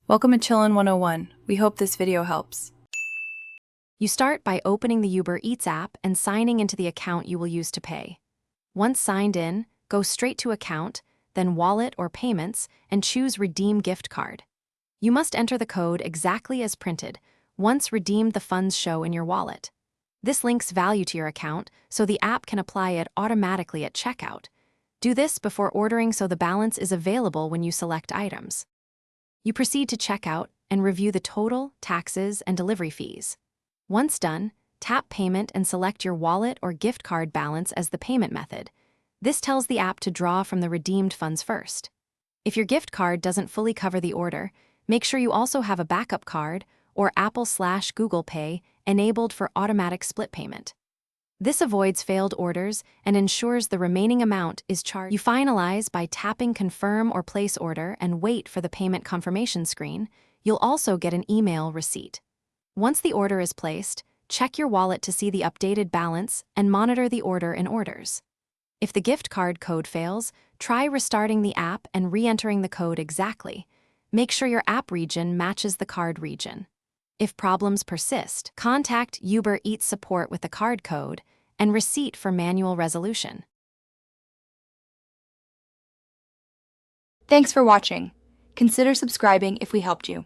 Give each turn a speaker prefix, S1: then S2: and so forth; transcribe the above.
S1: Welcome to Chillin' 101. We hope this video helps.
S2: You start by opening the Uber Eats app and signing into the account you will use to pay. Once signed in, go straight to Account, then Wallet or Payments, and choose Redeem Gift Card. You must enter the code exactly as printed. Once redeemed, the funds show in your wallet. This links value to your account, so the app can apply it automatically at checkout. Do this before ordering so the balance is available when you select items. You proceed to checkout and review the total, taxes, and delivery fees. Once done, tap Payment and select your wallet or gift card balance as the payment method. This tells the app to draw from the redeemed funds first. If your gift card doesn't fully cover the order, make sure you also have a backup card or Apple/Google Pay enabled for automatic split payment. This avoids failed orders and ensures the remaining amount is charged. You finalize by tapping Confirm or Place Order and wait for the payment confirmation screen. You'll also get an email receipt. Once the order is placed, check your wallet to see the updated balance and monitor the order in Orders. If the gift card code fails, try restarting the app and re-entering the code exactly. Make sure your app region matches the card region. If problems persist, contact Uber Eats support with the card code and receipt for manual resolution.
S1: Thanks for watching. Consider subscribing if we helped you.